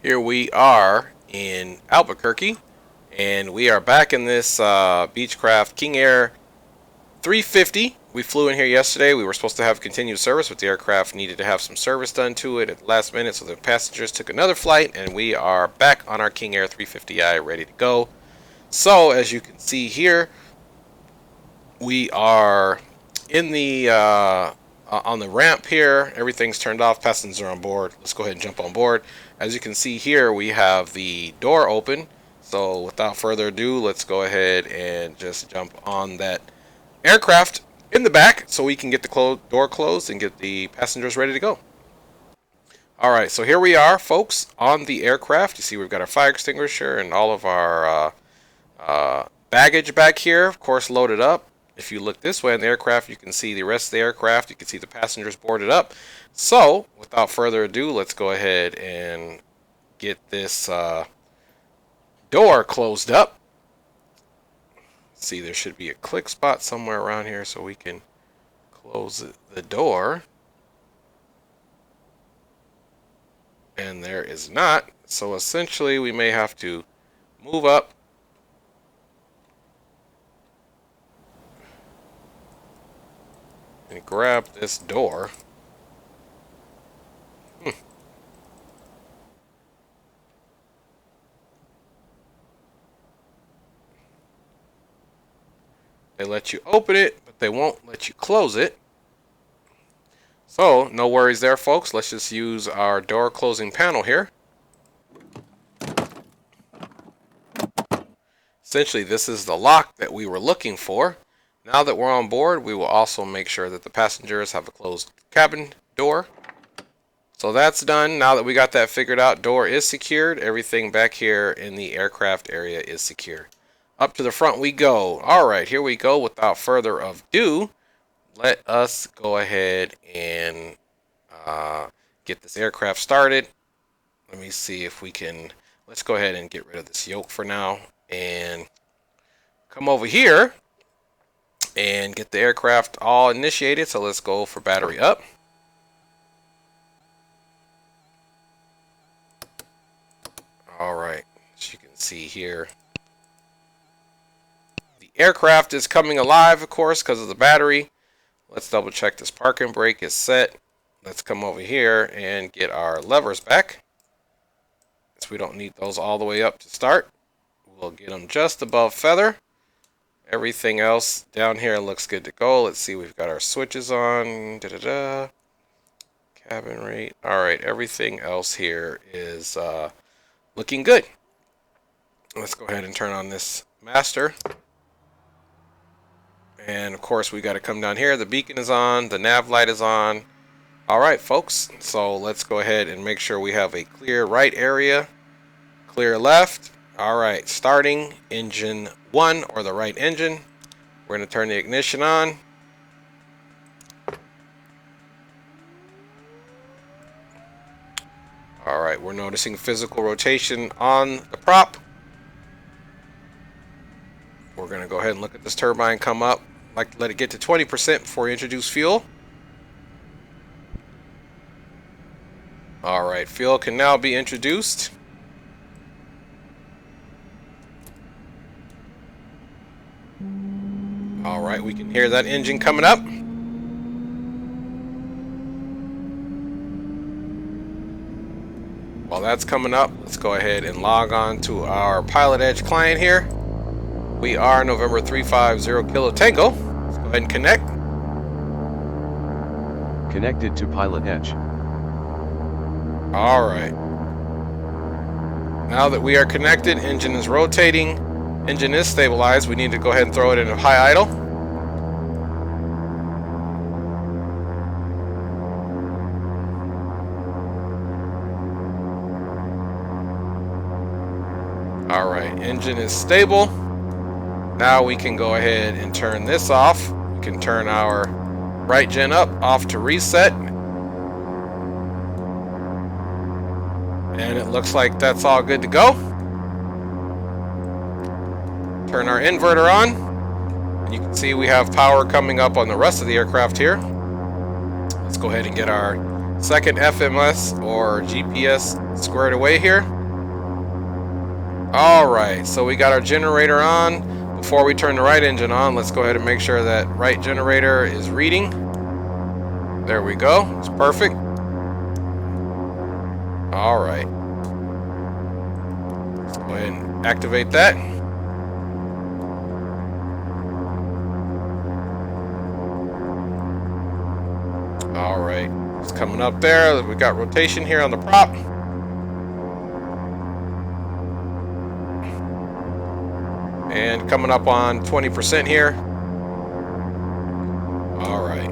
Here we are in Albuquerque, and we are back in this Beechcraft King Air 350. We flew in here yesterday. We were supposed to have continued service, but the aircraft needed to have some service done to it at the last minute, so the passengers took another flight, and we are back on our King Air 350i ready to go. So, as you can see here, we are in the on the ramp here. Everything's turned off. Passengers are on board. Let's go ahead and jump on board. As you can see here, we have the door open. So without further ado, let's go ahead and just jump on that aircraft in the back so we can get the door closed and get the passengers ready to go. Alright, so here we are, folks, on the aircraft. You see we've got our fire extinguisher and all of our baggage back here, of course, loaded up. If you look this way in the aircraft, you can see the rest of the aircraft. You can see the passengers boarded up. So, without further ado, let's go ahead and get this door closed up. See, there should be a click spot somewhere around here so we can close the door. And there is not. So essentially, we may have to move up and grab this door. They let you open it, but they won't let you close it. So, no worries there, folks. Let's just use our door closing panel here. Essentially, this is the lock that we were looking for. Now that we're on board, we will also make sure that the passengers have a closed cabin door. So that's done. Now that we got that figured out, door is secured. Everything back here in the aircraft area is secure. Up to the front we go. Alright, here we go. Without further ado, let us go ahead and get this aircraft started. Let me see if we can. Let's go ahead and get rid of this yoke for now and come over here and get the aircraft all initiated. So let's go for battery up. Alright, as you can see here, the aircraft is coming alive, of course, because of the battery. Let's double check this parking brake is set. Let's come over here and get our levers back, since we don't need those all the way up to start. We'll get them just above feather. Everything else down here looks good to go. Let's see, we've got our switches on. Cabin rate. Alright, everything else here is looking good. Let's go ahead and turn on this master. And of course, we got to come down here. The beacon is on. The nav light is on. Alright, folks. So let's go ahead and make sure we have a clear right area. Clear left. Alright, starting engine 1, or the right engine. We're going to turn the ignition on. Alright, we're noticing physical rotation on the prop. We're going to go ahead and look at this turbine come up. Like to let it get to 20% before we introduce fuel. Alright, fuel can now be introduced. Alright, we can hear that engine coming up. While that's coming up, let's go ahead and log on to our Pilot Edge client here. We are November 350 Kilo Tango. Let's go ahead and connect. Connected to Pilot Edge. Alright. Now that we are connected, engine is rotating. Engine is stabilized. We need to go ahead and throw it in a high idle. Alright, engine is stable. Now we can go ahead and turn this off. We can turn our right gen up off to reset. And it looks like that's all good to go. Turn our inverter on. And you can see we have power coming up on the rest of the aircraft here. Let's go ahead and get our second FMS or GPS squared away here. Alright, so we got our generator on. Before we turn the right engine on, let's go ahead and make sure that right generator is reading. There we go. It's perfect. Alright. Let's go ahead and activate that. Alright. It's coming up there. We got rotation here on the prop. And coming up on 20% here. All right.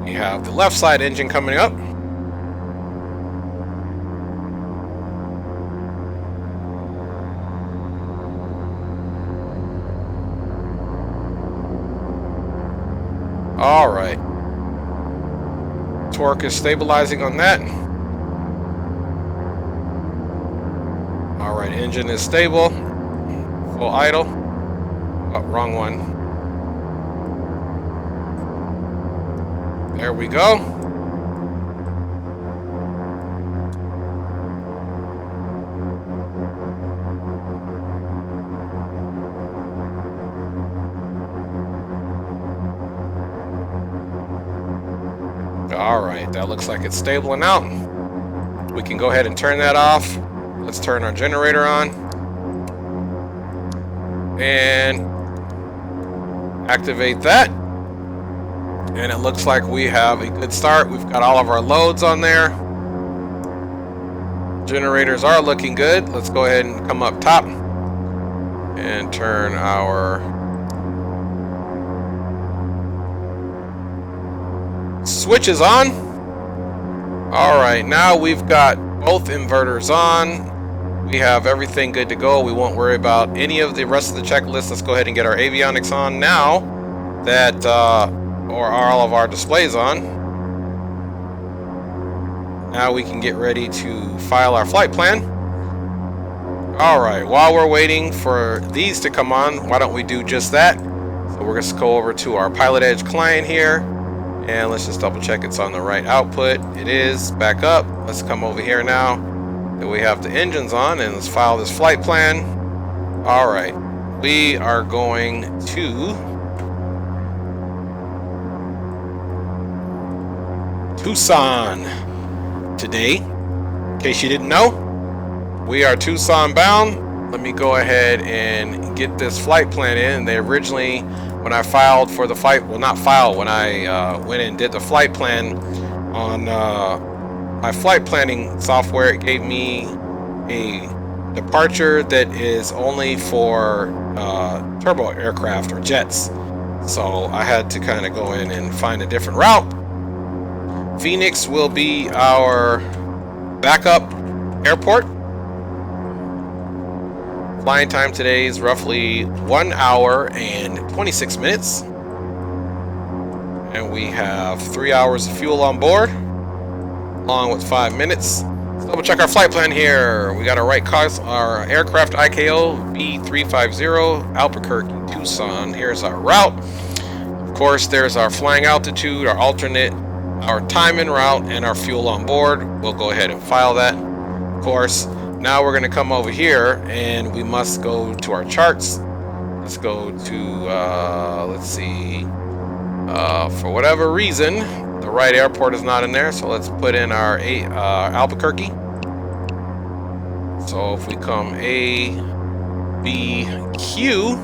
We have the left side engine coming up. All right. Torque is stabilizing on that. All right, engine is stable. Full idle. Oh, wrong one. There we go. All right, that looks like it's stabling out. We can go ahead and turn that off. Let's turn our generator on and activate that. And it looks like we have a good start. We've got all of our loads on there. Generators are looking good. Let's go ahead and come up top and turn our switches on. All right, now we've got both inverters on. We have everything good to go. We won't worry about any of the rest of the checklist. Let's go ahead and get our avionics on now that or are all of our displays on. Now we can get ready to file our flight plan. All right, while we're waiting for these to come on, why don't we do just that? So we're just go over to our Pilot Edge client here. And let's just double check it's on the right output. It is. Back up. Let's come over here now that we have the engines on, and let's file this flight plan. All right. We are going to Tucson today. In case you didn't know, we are Tucson bound. Let me go ahead and get this flight plan in. They originally, when I filed for the flight, well, not filed, when I went and did the flight plan on my flight planning software, it gave me a departure that is only for turbo aircraft or jets. So I had to kind of go in and find a different route. Phoenix will be our backup airport. Flying time today is roughly 1 hour and 26 minutes. And we have 3 hours of fuel on board, along with 5 minutes. Let's double check our flight plan here. We got our right course, our aircraft IKO B350 Albuquerque, Tucson. Here's our route. Of course, there's our flying altitude, our alternate, our time en route, and our fuel on board. We'll go ahead and file that. Of course, now we're going to come over here and we must go to our charts. Let's go to, let's see, for whatever reason, the right airport is not in there. So let's put in our Albuquerque. So if we come A, B, Q,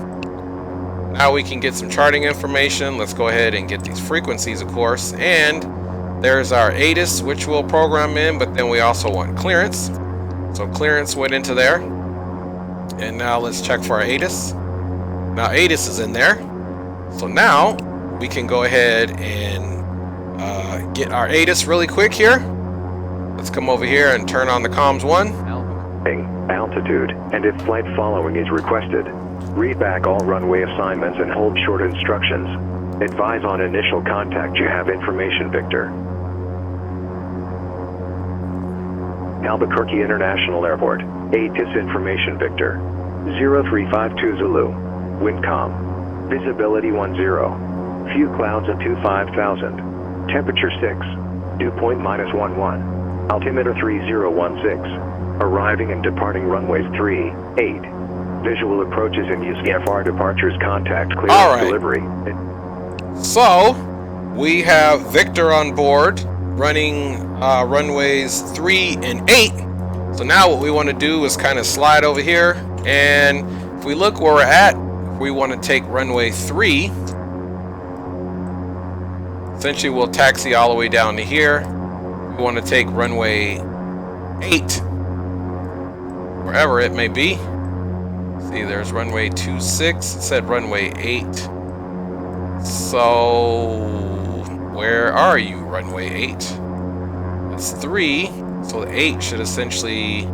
now we can get some charting information. Let's go ahead and get these frequencies, of course. And there's our ATIS, which we'll program in, but then we also want clearance. So clearance went into there. And now let's check for our ATIS. Now ATIS is in there. So now we can go ahead and get our ATIS really quick here. Let's come over here and turn on the comms 1. Altitude, and if flight following is requested, read back all runway assignments and hold short instructions. Advise on initial contact you have information, Victor. Albuquerque International Airport, ATIS information, Victor. 0352 Zulu. Wind calm. Visibility 10. Few clouds up to 5,000. Temperature 6. Dew point -11. Altimeter 3016. Arriving and departing runways 38. Visual approaches and use VFR departures contact clearance All right. delivery. So we have Victor on board running runways 3 and 8. So now what we want to do is kind of slide over here, and if we look where we're at, we want to take runway 3. Essentially we'll taxi all the way down to here. We want to take runway 8, wherever it may be. See, there's runway 26. It said runway 8. So where are you, runway 8? That's 3. So the 8 should essentially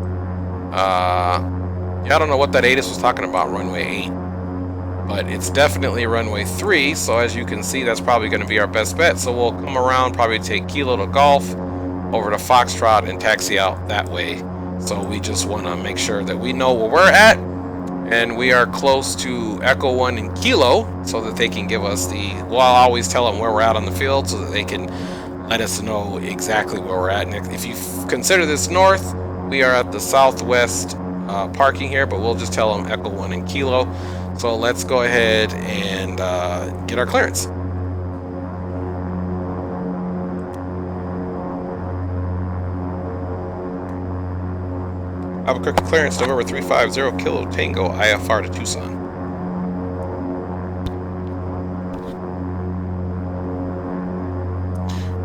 yeah, I don't know what that 8 was talking about, runway 8. But it's definitely runway 3. So as you can see, that's probably going to be our best bet. So we'll come around, probably take Kilo to Golf, over to Foxtrot, and taxi out that way. So we just want to make sure that we know where we're at, and we are close to Echo 1 and Kilo, so that they can give us the, well, I'll always tell them where we're at on the field so that they can let us know exactly where we're at. And if you consider this north, we are at the southwest parking here, but we'll just tell them Echo 1 and Kilo. So let's go ahead and get our clearance. Albuquerque clearance, November 350 Kilo Tango IFR to Tucson.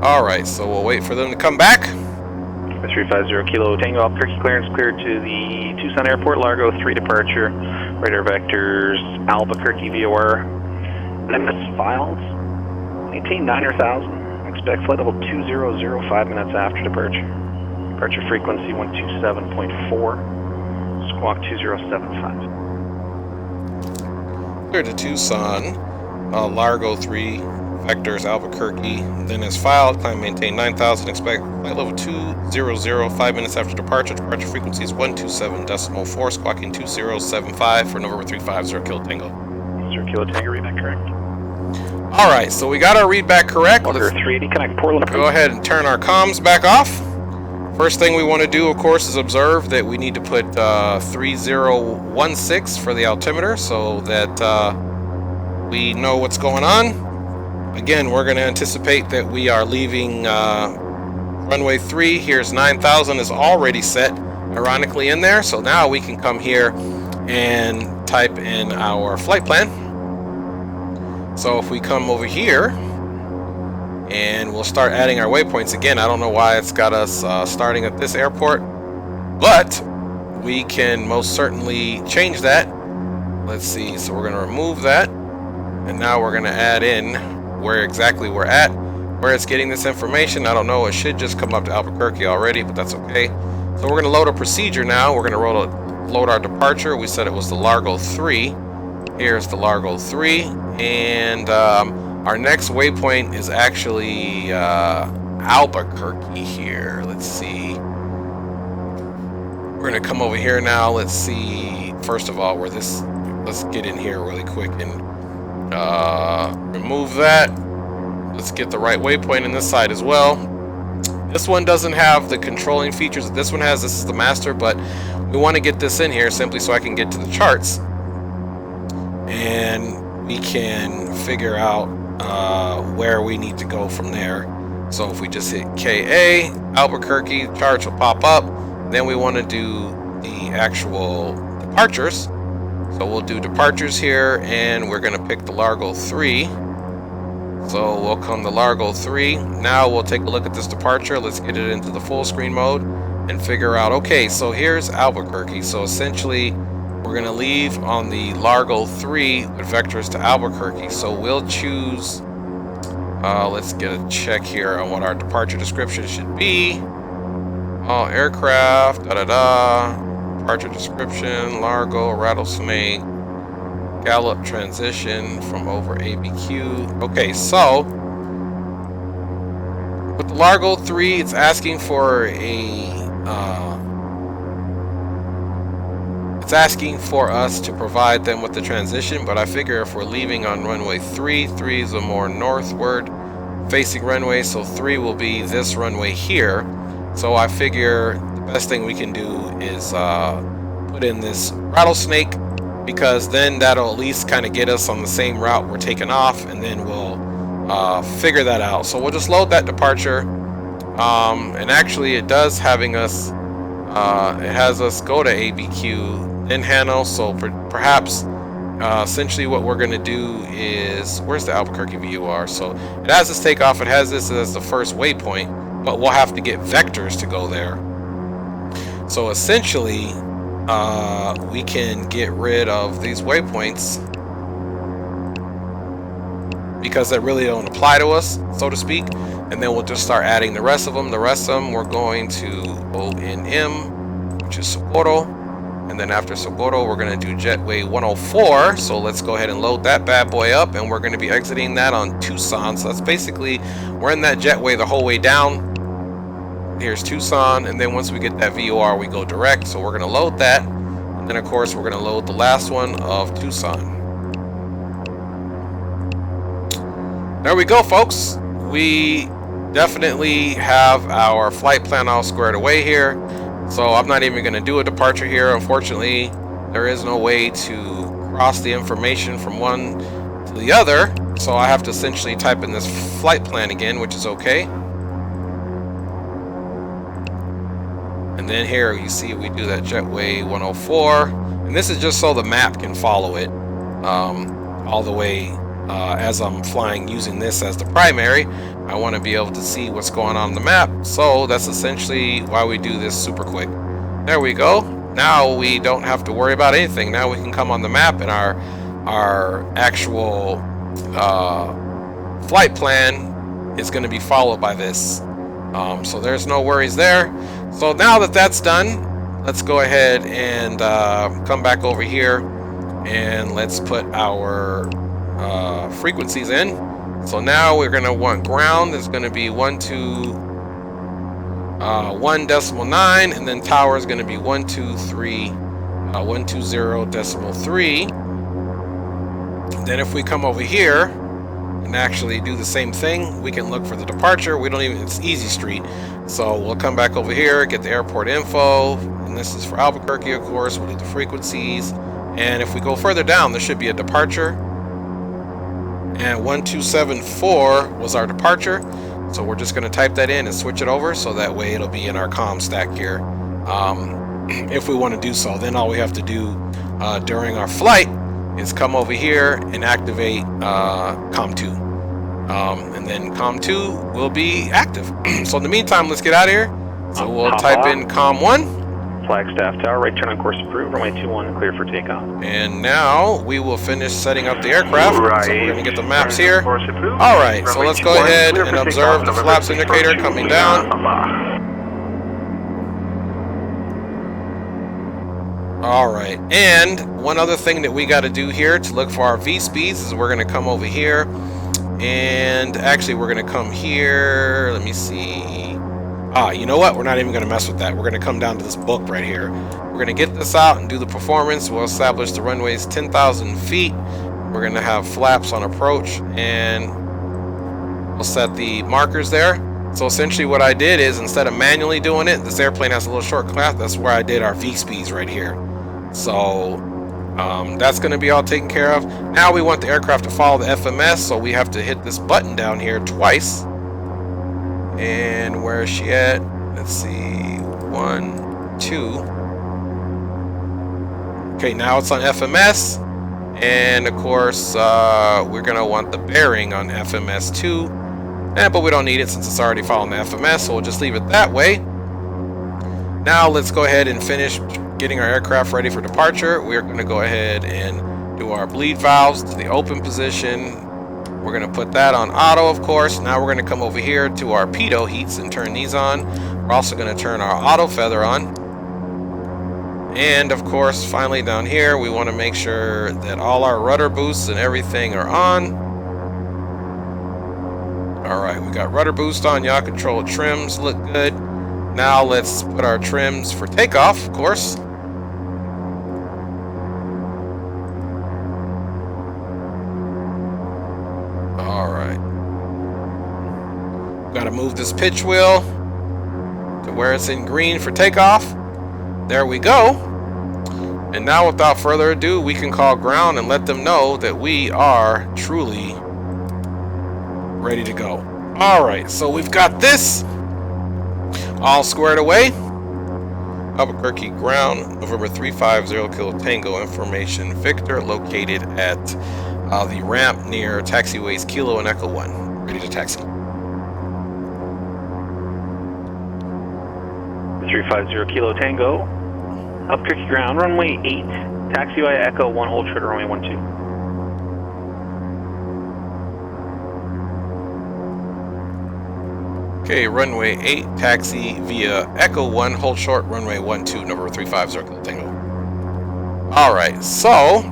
Alright, so we'll wait for them to come back. 350 Kilo Tango Albuquerque clearance cleared to the Tucson Airport, Largo 3 departure. Radar vectors Albuquerque VOR. MS files. Maintain 9,000. Expect flight level 2005 minutes after departure. Departure frequency 127.4. Squawk 2075. Clear to Tucson, Largo 3, vectors Albuquerque, then as filed, climb maintain 9,000, expect flight level 200, 5 minutes after departure. Departure frequency is 127.4, squawking 2075 for November 350 Kilo Tango. 0 Kilo Tango, read that correct. Alright, so we got our read back correct. Walker Let's 380, connect Portland. go ahead and turn our comms back off. First thing we want to do, of course, is observe that we need to put 3016 for the altimeter so that we know what's going on. Again, we're going to anticipate that we are leaving runway 3. Here's 9,000 is already set, ironically, in there. So now we can come here and type in our flight plan. So if we come over here, and we'll start adding our waypoints again. I don't know why it's got us starting at this airport, but we can most certainly change that. Let's see, so we're going to remove that, and now we're going to add in where exactly we're at, where it's getting this information. I don't know, it should just come up to Albuquerque already, but that's okay. So we're going to load a procedure now. We're going to load our departure. We said it was the Largo 3. Here's the Largo 3, and our next waypoint is actually Albuquerque here. Let's see. We're going to come over here now. Let's see, first of all, where this, let's get in here really quick and remove that. Let's get the right waypoint in this side as well. This one doesn't have the controlling features that this one has. This is the master, but we want to get this in here simply so I can get to the charts. And we can figure out where we need to go from there. So if we just hit KA, Albuquerque, charts will pop up. Then we want to do the actual departures. So we'll do departures here, and we're going to pick the Largo 3. So we'll come to Largo 3. Now we'll take a look at this departure. Let's get it into the full screen mode and figure out, okay, so here's Albuquerque. So essentially, we're going to leave on the Largo 3 with vectors to Albuquerque. So we'll choose, let's get a check here on what our departure description should be. All aircraft, departure description, Largo, Rattlesnake, Gallup transition from over ABQ. Okay, so with the Largo 3, it's asking for a It's asking for us to provide them with the transition, but I figure if we're leaving on runway 3, 3 is a more northward facing runway, so 3 will be this runway here. So I figure the best thing we can do is put in this rattlesnake, because then that'll at least kind of get us on the same route we're taking off, and then we'll figure that out. So we'll just load that departure, and actually it does having us it has us go to ABQ then Hano, so perhaps essentially what we're going to do is, where's the Albuquerque VUR? So it has us take off, it has this as the first waypoint, but we'll have to get vectors to go there. So essentially we can get rid of these waypoints because they really don't apply to us, so to speak, and then we'll just start adding the rest of them. The rest of them we're going to ONM, which is Socorro, and then after Socorro we're going to do Jetway 104. So let's go ahead and load that bad boy up, and we're going to be exiting that on Tucson. So that's basically, we're in that jetway the whole way down. Here's Tucson, and then once we get that VOR we go direct, so we're going to load that, and then of course we're going to load the last one of Tucson. There we go, folks. We definitely have our flight plan all squared away here, so I'm not even going to do a departure here. Unfortunately, there is no way to cross the information from one to the other, so I have to essentially type in this flight plan again, which is okay. And then here you see we do that Jetway 104, and this is just so the map can follow it all the way as I'm flying using this as the primary. I want to be able to see what's going on the map, so that's essentially why we do this super quick. There we go. Now we don't have to worry about anything. Now we can come on the map, and our actual flight plan is going to be followed by this. So there's no worries there. So now that that's done, let's go ahead and come back over here, and let's put our frequencies in. So now we're going to want ground is going to be 1.9, and then tower is going to be 120.3. Then if we come over here and actually do the same thing, we can look for the departure. We don't even, it's easy street. So we'll come back over here, get the airport info, and this is for Albuquerque, of course. We'll do the frequencies, and if we go further down, there should be a departure, and 1274 was our departure. So we're just going to type that in and switch it over, so that way it'll be in our comm stack here if we want to do so. Then all we have to do during our flight is come over here and activate comm 2, and then comm 2 will be active. So in the meantime, let's get out of here. So we'll type in comm 1. Flagstaff Tower, right turn on course approved, runway 21 clear for takeoff. And now we will finish setting up the aircraft. Right. So we're going to get the maps here. Alright, so let's go ahead and observe the flaps indicator coming down. Alright, and one other thing that we got to do here to look for our V speeds is we're going to come over here, and actually we're going to come here. Let me see. You know what? We're not even going to mess with that. We're going to come down to this book right here. We're going to get this out and do the performance. We'll establish the runways 10,000 feet. We're going to have flaps on approach, and we'll set the markers there. So essentially what I did is, instead of manually doing it, this airplane has a little shortcut. That's where I did our V speeds right here. So that's going to be all taken care of. Now we want the aircraft to follow the FMS, so we have to hit this button down here twice. And where is she at? Let's see. 1, 2. Okay, now it's on FMS. And of course, we're going to want the bearing on FMS 2. But we don't need it since it's already following the FMS, so we'll just leave it that way. Now let's go ahead and finish getting our aircraft ready for departure. We're going to go ahead and do our bleed valves to the open position. We're going to put that on auto, of course. Now we're going to come over here to our pitot heats and turn these on. We're also going to turn our auto feather on. And of course, finally down here, we want to make sure that all our rudder boosts and everything are on. Alright, we got rudder boost on, yaw control trims look good. Now let's put our trims for takeoff, of course. Got to move this pitch wheel to where it's in green for takeoff. There we go. And now without further ado, we can call ground and let them know that we are truly ready to go. Alright, so we've got this all squared away. Albuquerque ground, November 350 Kilo Tango, information Victor, located at the ramp near taxiways Kilo and Echo 1. Ready to taxi. 350 Kilo Tango, Albuquerque ground, runway 8, taxiway Echo 1, hold short, runway 12. Okay, runway 8, taxi via Echo 1, hold short, runway 12, number 350 Kilo Tango. Alright, so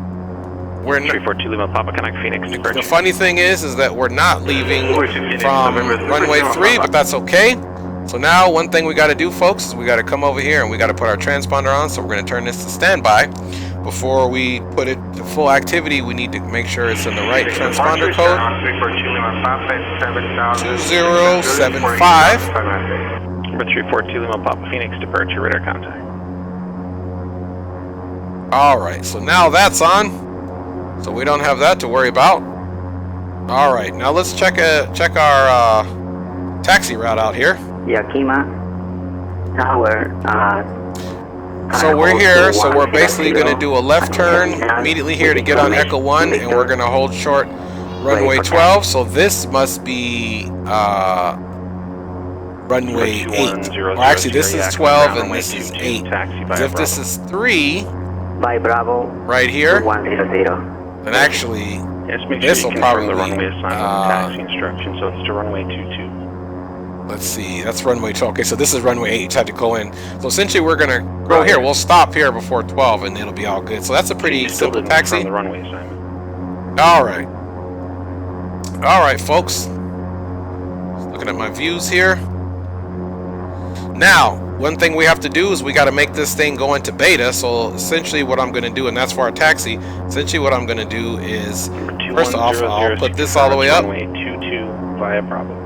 we're 342 Lima Papa Connect Phoenix. The funny thing is that we're not leaving from runway 3, but that's okay. So now one thing we got to do, folks, is we got to come over here and we got to put our transponder on. So we're going to turn this to standby. Before we put it to full activity, we need to make sure it's in the right transponder code. 2075. Number 342 Lima Papa Phoenix, departure radar contact. Alright, so now that's on. So we don't have that to worry about. Alright, now let's check our taxi route out here. Yakima Tower. So we're here, so we're basically going to do a left turn immediately here to get on Echo 1, and we're going to hold short runway 12. So this must be runway 8. Well, actually, this is 12 and this is 8. If this is 3 by Bravo right here, 100. then actually this will probably be taxi instruction. So it's to runway 22. Let's see, that's runway 12. Okay, so this is runway 8. You just had to go in. So essentially we're going to go here. We'll stop here before 12 and it'll be all good. So that's a pretty simple taxi. The runway assignment. Alright. Alright, folks. Just looking at my views here. Now, one thing we have to do is we got to make this thing go into beta. So essentially what I'm going to do, and that's for our taxi, essentially what I'm going to do is, first off, I'll put this all the way up. Runway 22 via Bravo.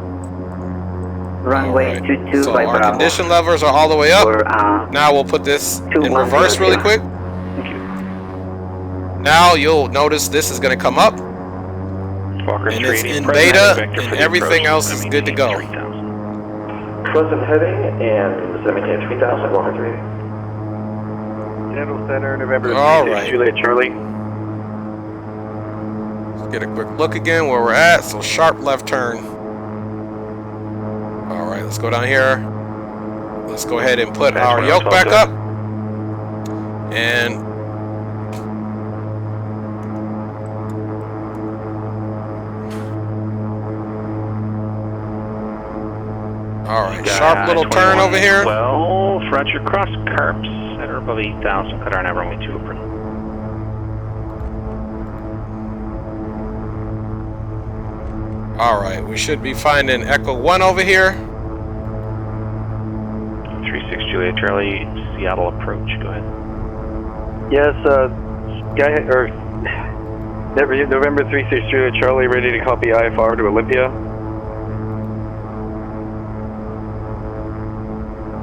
Runway 22 so by our Bravo. condition levers are all the way up. Now we'll put this in reverse really quick. Now you'll notice this is going to come up. And it's in beta, and everything else is good to go. Close-up heading and 17 3000, Walker 3. General Center, November 36, Juliet Charlie. Let's get a quick look again where we're at. So sharp left turn. Alright, let's go down here. Let's go ahead and put our yoke back up. And alright, sharp little turn over here. Well, Roger, cross carps at or above 8,000, cut our now runway 2 approach. Alright, we should be finding Echo 1 over here. 36 Juliet Charlie, Seattle approach, go ahead. Yes, November 36 Juliet Charlie, ready to copy IFR to Olympia.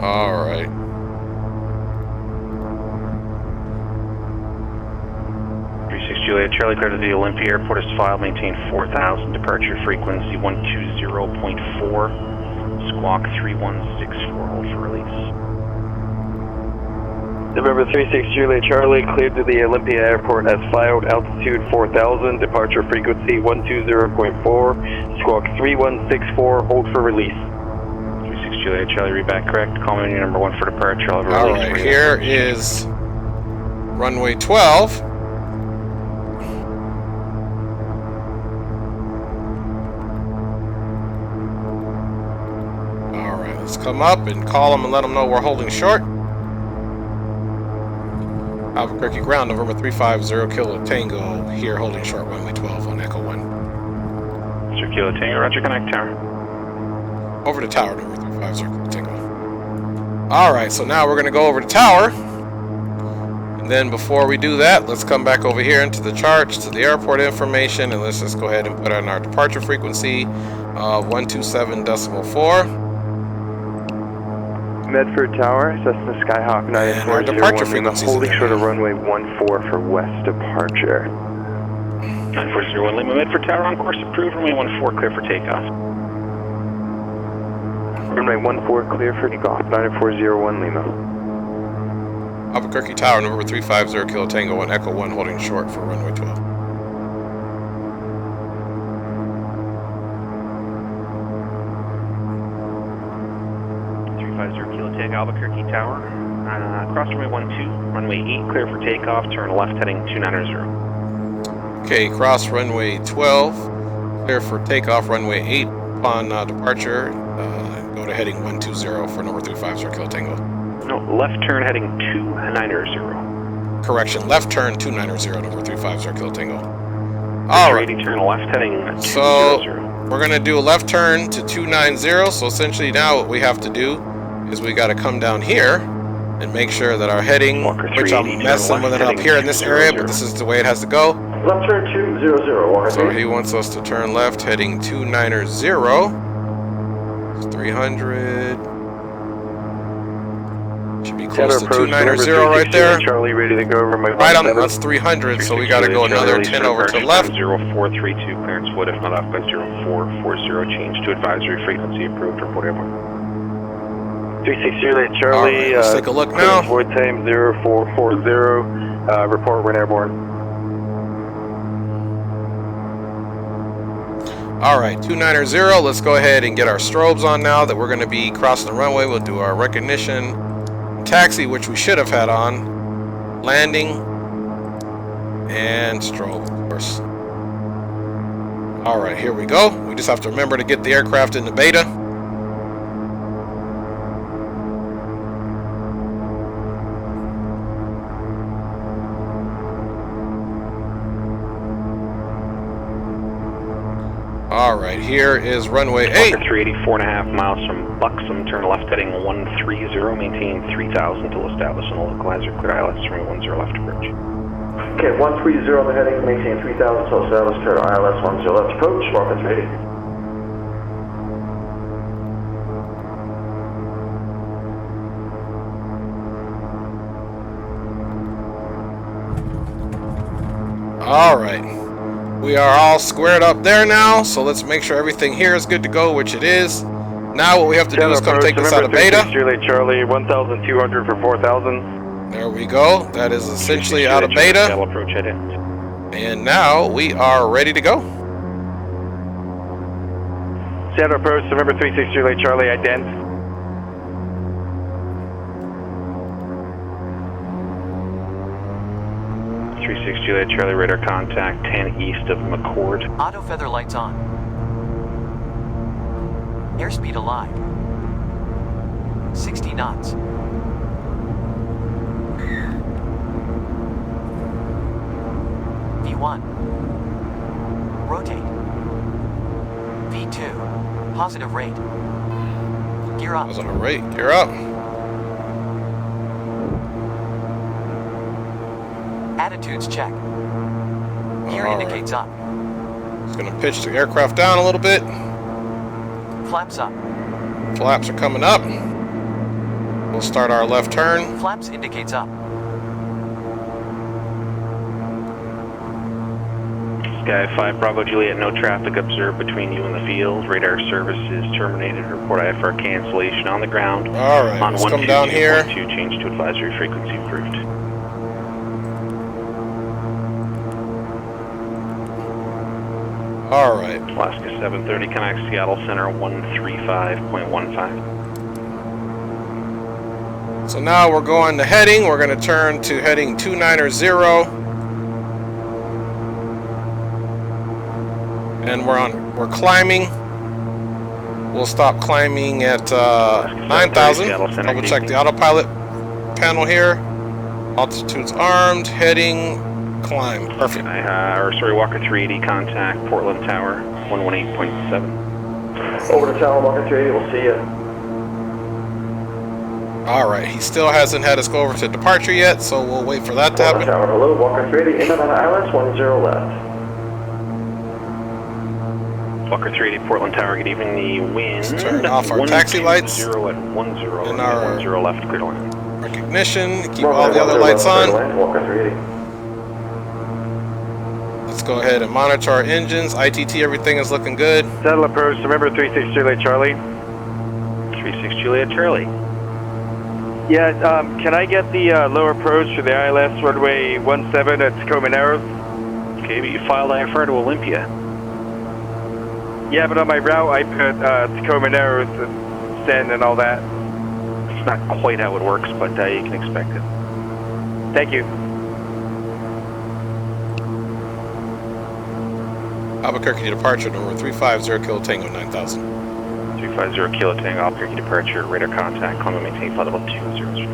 Alright. Juliet Charlie, clear to the Olympia Airport is filed, maintain 4,000, departure frequency 120.4, squawk 3164, hold for release. November 36 Juliet Charlie, cleared to the Olympia Airport as filed, altitude 4,000, departure frequency 120.4, squawk 3164, hold for release. 36 Juliet Charlie, read back correct, call me number 1 for departure, I'll have a release. Alright, here is runway 12. Let's come up and call them and let them know we're holding short. Albuquerque ground, November 350 Kilo Tango, here holding short, runway 12 on Echo 1. Mr. Kilo Tango, Roger, connect tower. Over to tower, November 350 Kilo Tango. Alright, so now we're going to go over to tower. And then before we do that, let's come back over here into the charts to the airport information, and let's just go ahead and put on our departure frequency 127.4. Medford Tower, Cessna Skyhawk And our departure 9401 Lima, frequencies holding again. short of runway 14 for west departure. 9401 Lima, Medford Tower on course approved, runway 14 clear for takeoff. Runway 14 clear for takeoff, 9401 Lima. Albuquerque Tower, November 350 Kilo Tango 1 Echo 1 holding short for runway 12. Kilo Tango, Albuquerque Tower. Cross runway 12, runway 8, clear for takeoff, turn left heading 290. Okay, cross runway 12, clear for takeoff, runway 8. Upon departure, go to heading 120 for number 350 Kilo Tango. No, left turn heading 290. Correction, left turn 290, number 350 Kilo Tango. Alright, Turn left heading 200. so we're going to do a left turn to 290, so essentially now what we have to do is we got to come down here and make sure that our heading, Walker which I'm 380, messing turn with it left up here in this area, but 200. this is the way it has to go. Left turn 200, Walker So he wants us to turn left heading 290. It's 300. Should be close to 290 right there. Charlie ready to go over my Right on, that's 300, so we got to go another 10 over to the left. 0432, clearance wood, if not off by 0440, change to advisory frequency approved, report airborne. 360 Late All Charlie, right, let's take a look now. void time 0440, report when airborne. All right, 290, let's go ahead and get our strobes on now that we're going to be crossing the runway. We'll do our recognition, taxi, which we should have had on, landing, and strobe, of course. All right, here we go. We just have to remember to get the aircraft into beta. All right, here is runway 8. Walker 380, 4.5 miles from Buxom, turn left heading 130, maintain 3000 till established on the localizer, clear ILS, runway 10 left approach. Okay, 130 on the heading, maintain 3000 till established, clear ILS 10 left approach, Walker 380. All right, we are all squared up there now, so let's make sure everything here is good to go, which it is. Now what we have to do is come take this out of beta. Charlie, 1,200 for 4,000. There we go. That is essentially out of beta. Approach head in. And now we are ready to go. Seattle approach, November 360 Late Charlie, ident. 360 Late Charlie, radar contact 10 east of McCord. Auto feather lights on. Airspeed alive. 60 knots. V1. Rotate. V2. Positive rate. Gear up. That was on the rate. You're up. Attitudes check. Gear All indicates up. It's going to pitch the aircraft down a little bit. Flaps up. Flaps are coming up. We'll start our left turn. Flaps indicates up. Sky 5 Bravo Juliet, no traffic observed between you and the field. Radar service is terminated. Report IFR cancellation on the ground. All right, on let's come down here. 122.2, change to advisory frequency approved. All right. Alaska 730, connect Seattle Center 135.15. So now we're going to heading. We're going to turn to heading 290. And we're climbing. We'll stop climbing at 9,000. Double check the autopilot panel here. Altitude's armed. Heading. Climb. Perfect. Walker 380, contact Portland Tower 118.7. Over to Tower, Walker 380, we'll see you. All right. He still hasn't had us go over to departure yet, so we'll wait for that to happen. Tower, hello, Walker 380, in and on ILS 10 left. Walker 380 Portland Tower, good evening. The wind. Let's turn off our taxi lights. 0 at 10 And our 10 left, clear to land. recognition. Keep all the other lights on. Walker 380. Let's go ahead and monitor our engines. ITT, everything is looking good. Settle approach, remember 36 Juliet Charlie. 36 Juliet Charlie. Yeah, can I get the lower approach for the ILS runway 17 at Tacoma Narrows? Okay, but you filed IFR to Olympia. Yeah, but on my route I put Tacoma Narrows and send and all that. It's not quite how it works, but you can expect it. Thank you. Albuquerque departure number 350 Kilo Tango 9000. 350 Kilo Tango, Albuquerque departure, radar contact, climb and maintain flight level 200.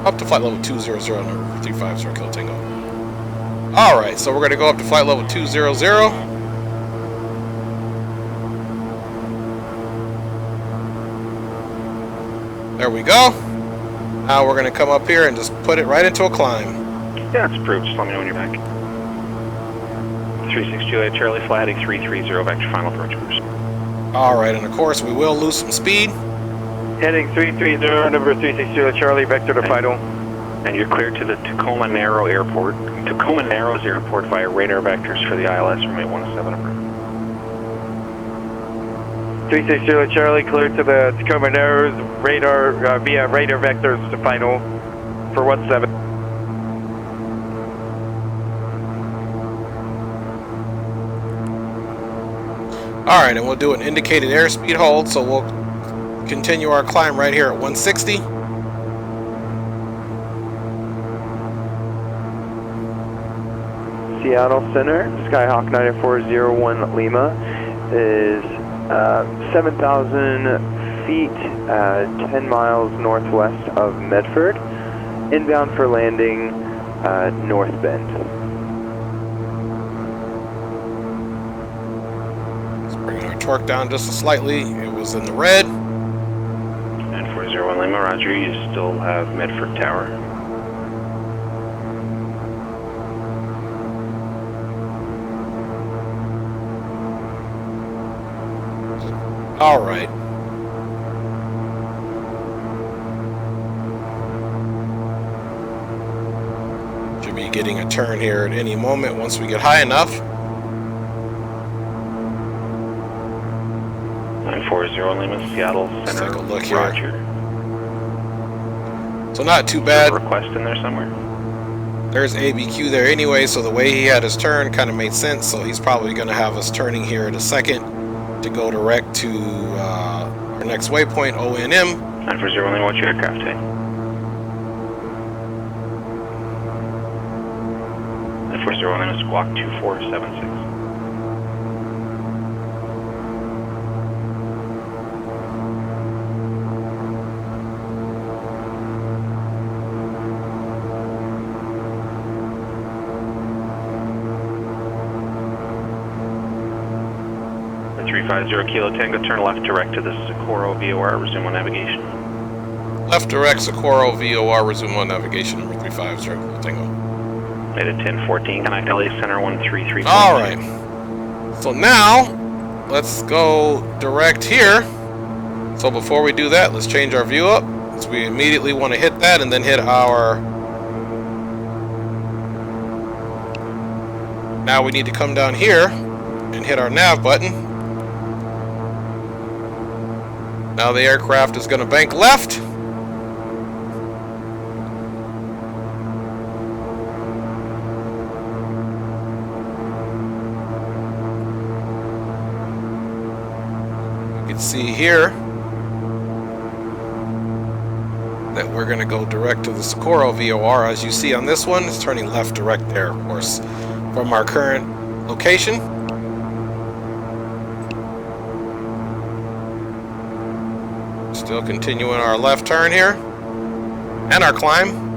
Up to flight level 200 number 350 Kilo Tango. Alright, so we're going to go up to flight level 200. There we go. Now we're going to come up here and just put it right into a climb. Yeah, it's approved. Just let me know when you're back. 36 Juliet Charlie, fly heading 330 back to final approach course. Alright, and of course we will lose some speed. Heading 330, number 36 Juliet Charlie, vector to final. And you're cleared to the Tacoma Narrows Airport via radar vectors for the ILS runway 17 approved. 36 Juliet Charlie, cleared to the Tacoma Narrows, radar, via radar vectors to final for 17. Alright, and we'll do an indicated airspeed hold, so we'll continue our climb right here at 160. Seattle Center, Skyhawk 9401 Lima is 7,000 feet, 10 miles northwest of Medford, inbound for landing North Bend. Let's bring our torque down just slightly. It was in the red. 9401 Lima, roger, you still have Medford Tower. All right. Should be getting a turn here at any moment once we get high enough. 940 Lima, Seattle Let's Center. take a look here. Roger. So not too There's bad. a request in there somewhere. There's ABQ there anyway, so the way he had his turn kind of made sense. So he's probably going to have us turning here in a second to go direct to our next waypoint, ONM. 940 Lima, what's your aircraft type? 940 Lima, squawk 2476. The 350 Kilo Tango, turn left direct to the Socorro VOR, resume on navigation. Left direct, Socorro, VOR, resume on navigation, number 350, Tango. At 1014, connect LA Center 133. All right. So now, let's go direct here. So before we do that, let's change our view up. So we immediately want to hit that and then hit our... Now we need to come down here and hit our nav button. Now the aircraft is going to bank left. You can see here that we're going to go direct to the Socorro VOR. As you see on this one, it's turning left direct there, of course, from our current location. Still continuing our left turn here and our climb.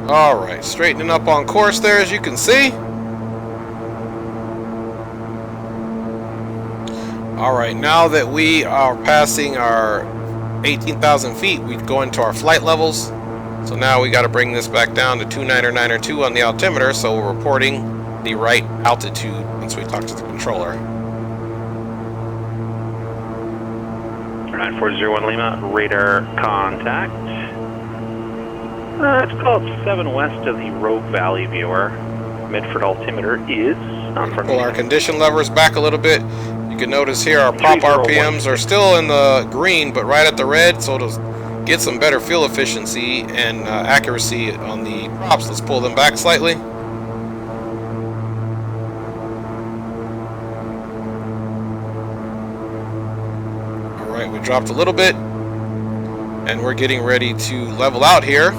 Alright, straightening up on course there, as you can see. Alright, now that we are passing our 18,000 feet, we go into our flight levels. So now we got to bring this back down to 29902 on the altimeter, so we're reporting the right altitude once we talk to the controller. 9401 Lima, radar contact. It's called 7 west of the Rogue Valley viewer. Midford altimeter is on front. Pull our condition levers back a little bit. You can notice here our prop RPMs are still in the green, but right at the red, so to get some better fuel efficiency and accuracy on the props, let's pull them back slightly. Alright, we dropped a little bit, and we're getting ready to level out here.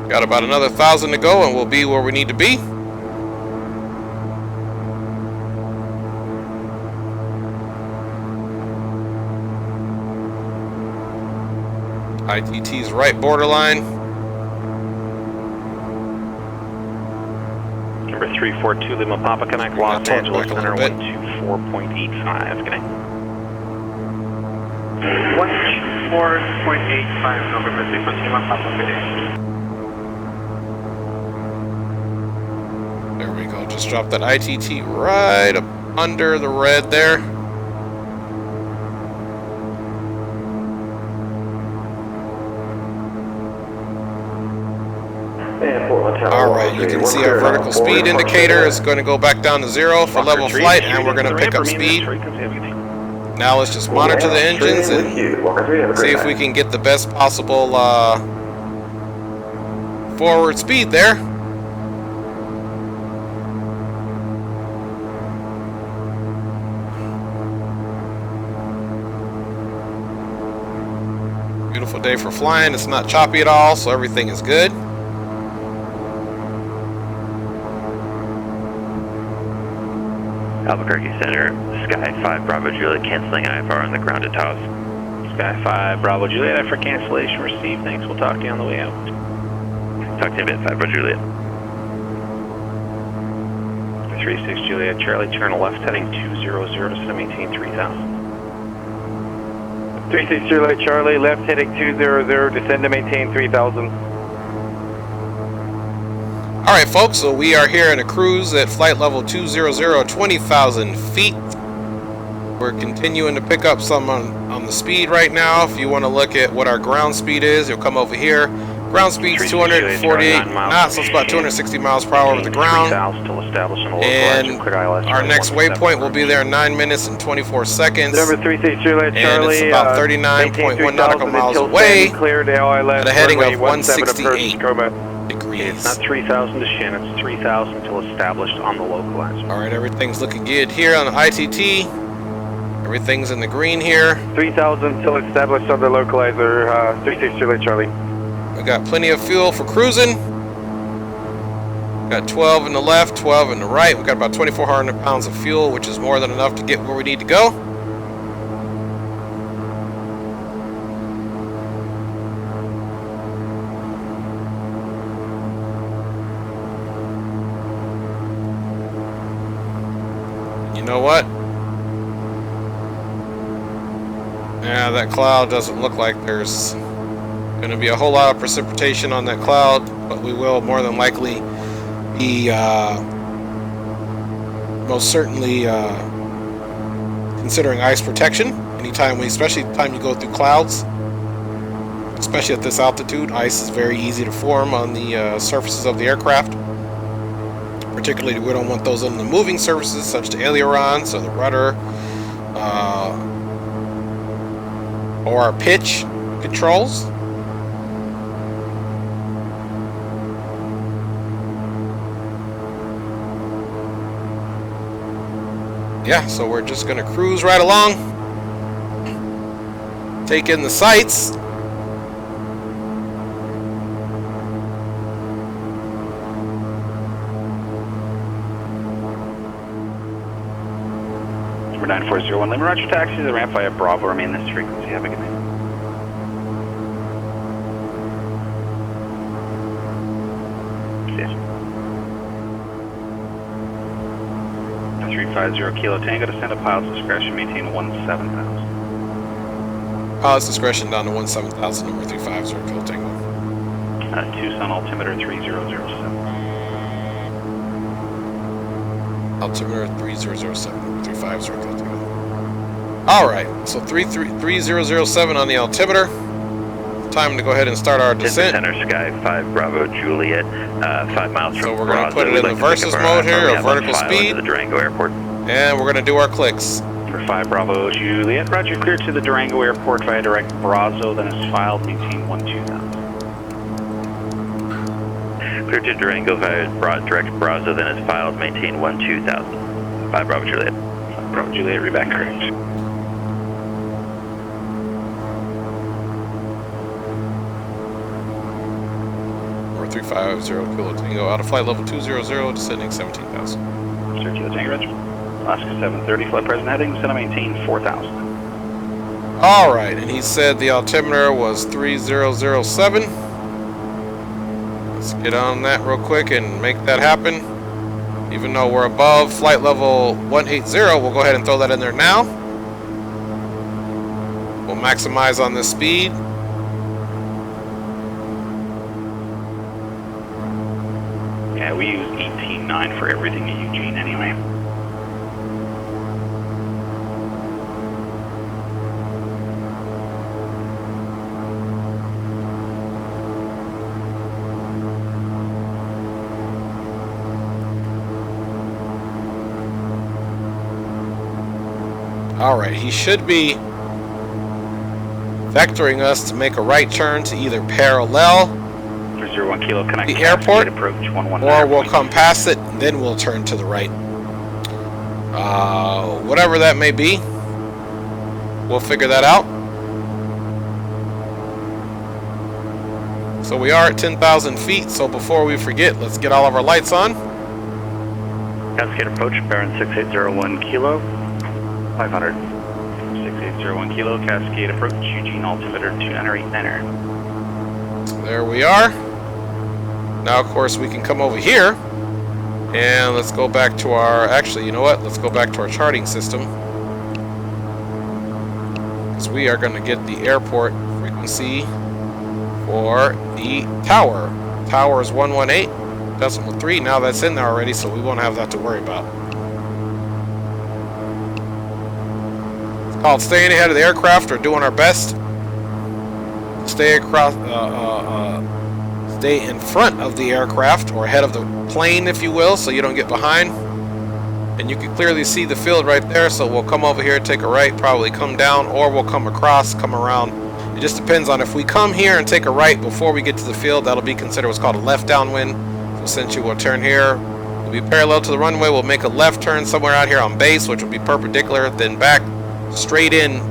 Got about another 1,000 to go and we'll be where we need to be. ITT's right borderline. Number 342 Lima Papa Connect, Los Angeles Center, 124.85. Connect. 124.85, November 342 Lima Papa Connect. There we go. Just drop that ITT right up under the red there. Alright, you can see our vertical speed indicator is going to go back down to 0 for level flight, and we're going to pick up speed. Now let's just monitor the engines and see if we can get the best possible forward speed there. Beautiful day for flying. It's not choppy at all, so everything is good. Albuquerque Center, Sky 5 Bravo Juliet, canceling IFR on the grounded toss. Sky 5 Bravo Juliet, for cancellation received. Thanks, we'll talk to you on the way out. Talk to you a bit, 5 Bravo Juliet. 36 Juliet Charlie, turn left heading 200 to maintain 3000. 36 Juliet Charlie, left heading 200, descend to maintain 3000. Alright folks, so we are here in a cruise at flight level 200, 20,000 feet. We're continuing to pick up some on the speed right now. If you want to look at what our ground speed is, you'll come over here. Ground speed's 248 knots, so it's about 260 miles per hour over the ground. And our next waypoint will be there in 9 minutes and 24 seconds. Number 36 Juliet Charlie, and it's about 39.1 nautical miles away at a heading of 168 degrees. It's not 3,000 to Shin, it's 3,000 till established on the localizer. Alright, everything's looking good here on the ITT. Everything's in the green here. 3,000 till established on the localizer, 36 Juliet Charlie. We got plenty of fuel for cruising. Got 12 in the left, 12 in the right. We got about 2,400 pounds of fuel, which is more than enough to get where we need to go. You know what? Yeah, that cloud doesn't look like there's going to be a whole lot of precipitation on that cloud, but we will more than likely be most certainly considering ice protection anytime especially the time you go through clouds, especially at this altitude. Ice is very easy to form on the surfaces of the aircraft. Particularly, we don't want those on the moving surfaces such as the ailerons or the rudder or our pitch controls. Yeah, so we're just going to cruise right along, take in the sights. 9401 Lima, roger, taxi to the ramp via Bravo, remain this frequency, have a good night. Yes. 350 Kilo Tango, descend to pilot's discretion, maintain 17,000. Pilot's discretion down to 17,000, number 350 Kilo Tango. Tucson altimeter 3007. Altimeter 3007, number 350 Kilo Tango. Alright, so 3007 on the altimeter. Time to go ahead and start our descent. Center Sky 5 Bravo Juliet, 5 miles from So we're going to Bravo. put it in the versus mode here, or vertical speed. The Durango Airport. And we're going to do our clicks. For 5 Bravo Juliet, roger, clear to the Durango Airport via direct Brazo, then is filed, maintain 12,000. Clear to Durango via direct Brazo, then is filed, maintain 12,000. 5 Bravo Juliet. 5 Bravo Juliet, read back correct. Or 350 Kilo Tango, out of flight level 200, descending 17,000. Sir, Kilo Tango, roger. Alaska 730, flight present heading, descend to maintain 4,000. Alright, and he said the altimeter was 3007. Let's get on that real quick and make that happen. Even though we're above flight level 180, we'll go ahead and throw that in there now. We'll maximize on this speed. Yeah, we use 18.9 for everything at Eugene anyway. Alright, he should be vectoring us to make a right turn to either parallel 01 Kilo, connect the airport, approach 119. or we'll come past it, and then we'll turn to the right. Whatever that may be, we'll figure that out. So we are at 10,000 feet, so before we forget, let's get all of our lights on. Cascade approach, Baron 6801 Kilo, 500. 6801 Kilo, Cascade approach, Eugene altimeter 2989er. There we are. Now, of course, we can come over here, and let's go back to our, actually, you know what? Let's go back to our charting system, because we are going to get the airport frequency for the tower. Tower is 118.3. Now that's in there already, so we won't have that to worry about. It's called staying ahead of the aircraft, or doing our best. Stay across, stay in front of the aircraft, or ahead of the plane, if you will, so you don't get behind. And you can clearly see the field right there, so we'll come over here, take a right, probably come down, or we'll come across, come around. It just depends on if we come here and take a right before we get to the field, that'll be considered what's called a left downwind. So essentially we'll turn here, we'll be parallel to the runway, we'll make a left turn somewhere out here on base, which will be perpendicular, then back straight in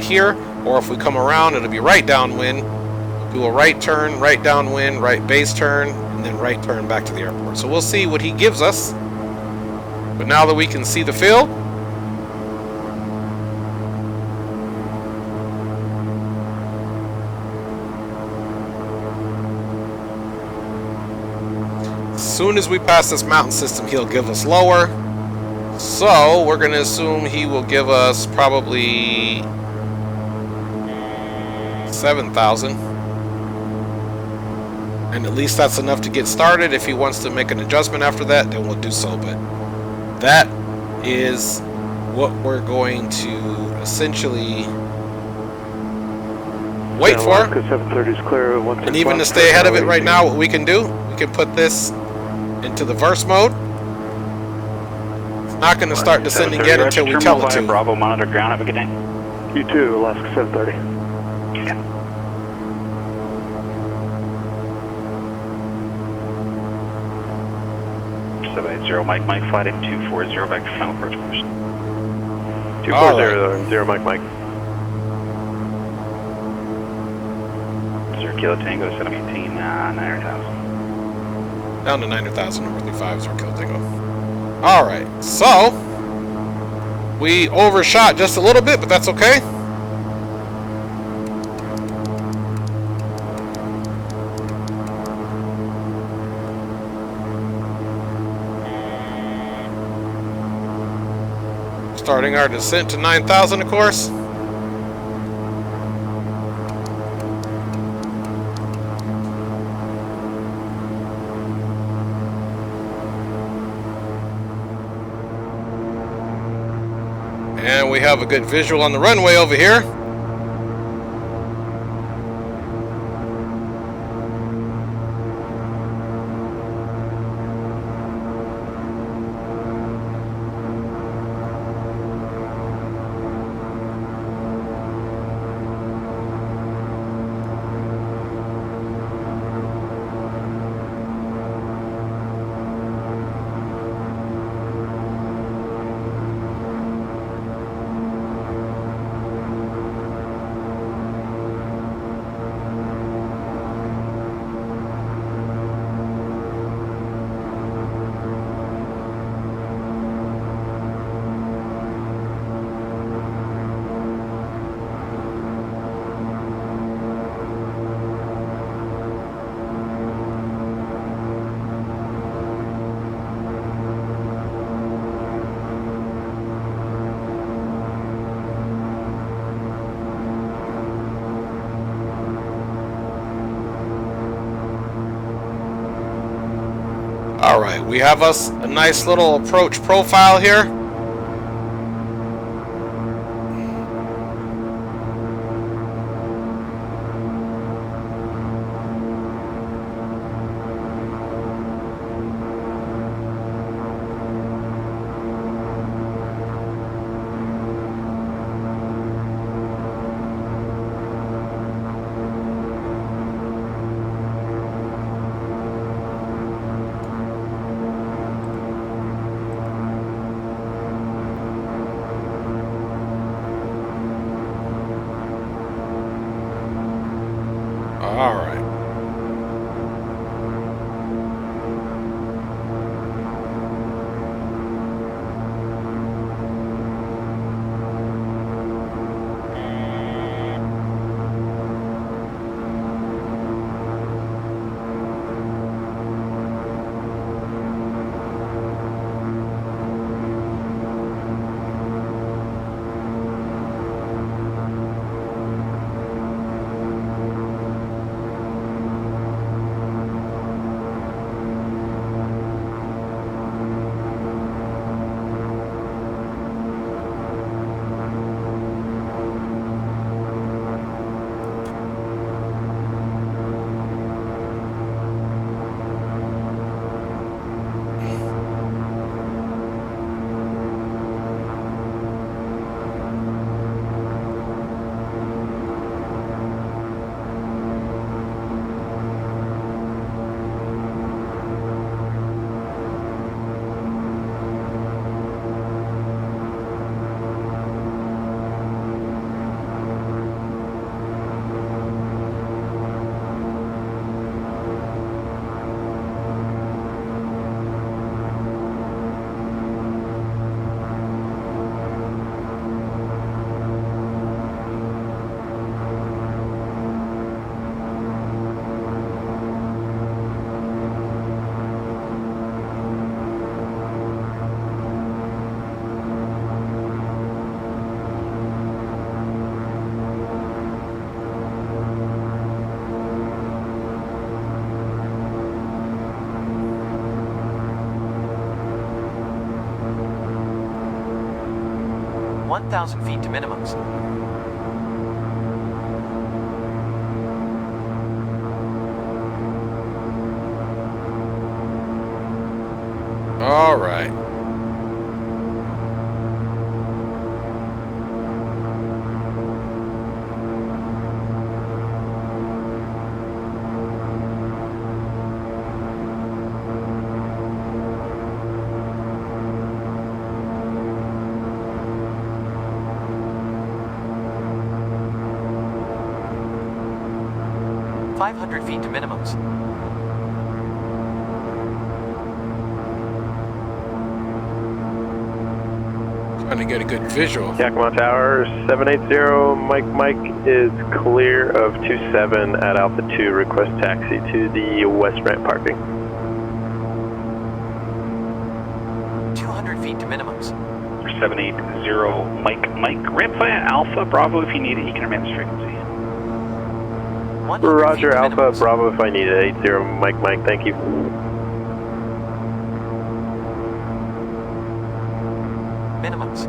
here. Or if we come around, it'll be right downwind. We'll do a right turn, right downwind, right base turn, and then right turn back to the airport. So we'll see what he gives us. But now that we can see the field, as soon as we pass this mountain system, he'll give us lower. So we're going to assume he will give us probably 7,000. And at least that's enough to get started. If he wants to make an adjustment after that, then we'll do so. But that is what we're going to essentially wait for. 730 is clear. And even to stay ahead of it right now, what we can do, we can put this into the verse mode. It's not going to start descending yet until we tell it to. Bravo, monitor ground, have a good day. You too, Alaska 730. Yeah. 780 Mike, flight in 240 back to final approach position. 240, Mike. 0 Kilo Tango, 718, 900,000. Down to 900,000, number 35, 0 Kilo Tango. Alright, so We overshot just a little bit, but that's okay. Starting our descent to 9,000, of course. And we have a good visual on the runway over here. Alright, we have us a nice little approach profile here. All right. $1,000 feet to minimums. All right. $500 feet to minimums. Trying to get a good visual. Yakima Tower 780, Mike is clear of 27 at Alpha 2. Request taxi to the west ramp parking. 200 feet to minimums. 780, Mike. Ramp via Alpha Bravo if you need it. You can remain this frequency. 100 feet Roger, to Alpha minimums. Bravo if I need it. 80, Mike, thank you. Minimums.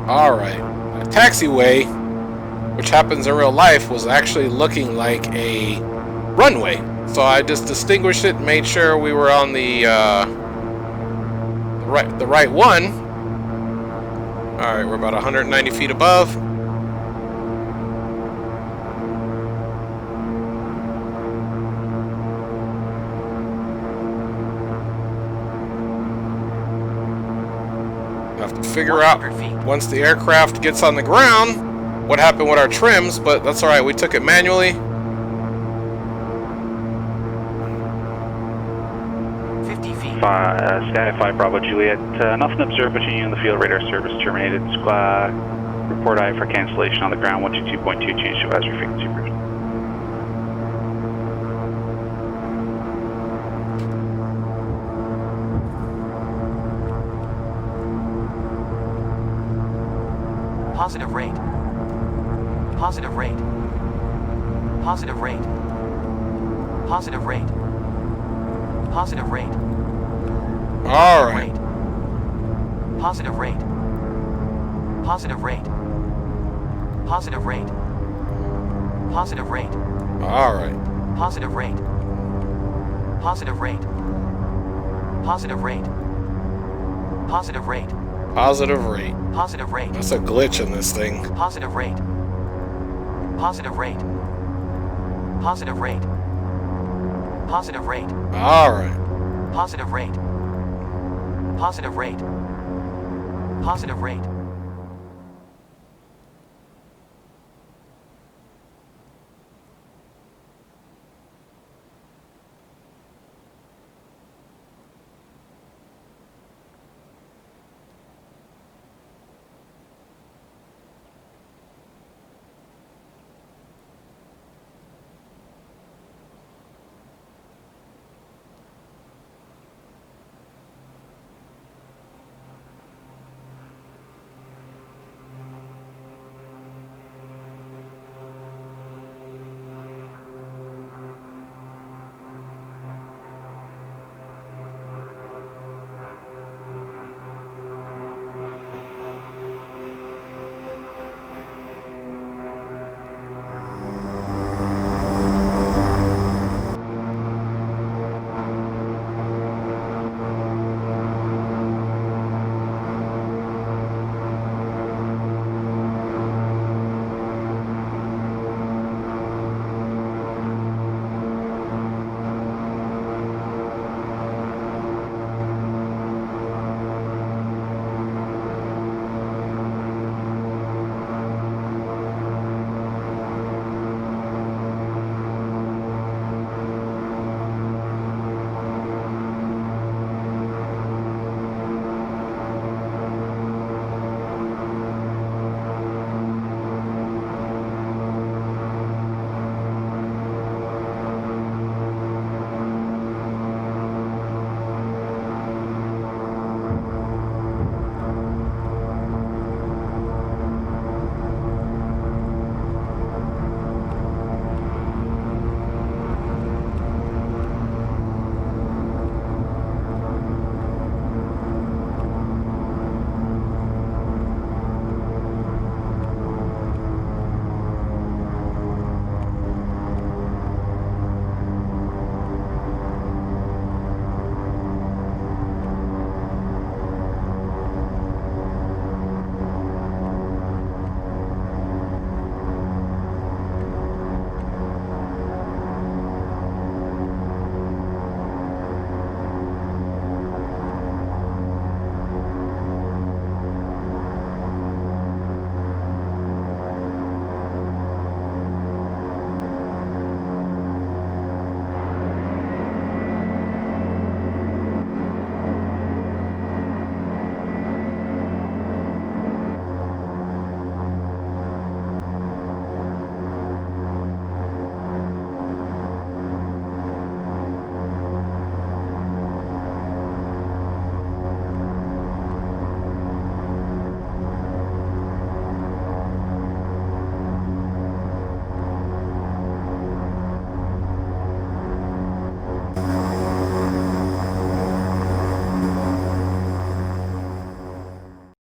Alright. A taxiway, which happens in real life, was actually looking like a runway. So I just distinguished it and made sure we were on the right one. Alright, we're about 190 feet above. Have to figure out 100 feet. once the aircraft gets on the ground what happened with our trims, but that's alright, we took it manually. 50 feet. Sky 5 Bravo Juliet. Nothing observed between you and the field. Radar service terminated. Report I for cancellation on the ground. 122.2. Change to advisory frequency. Bridge. Positive rate. Positive rate. Positive rate. Positive rate. Positive rate. Alright. Positive rate. Positive rate. Positive rate. Positive rate. Alright. Positive rate. Positive rate. Positive rate. Positive rate. Positive rate. Positive rate. That's a glitch in this thing. Positive rate. Positive rate. Positive rate. Positive rate. Alright. Positive rate. Positive rate. Positive rate.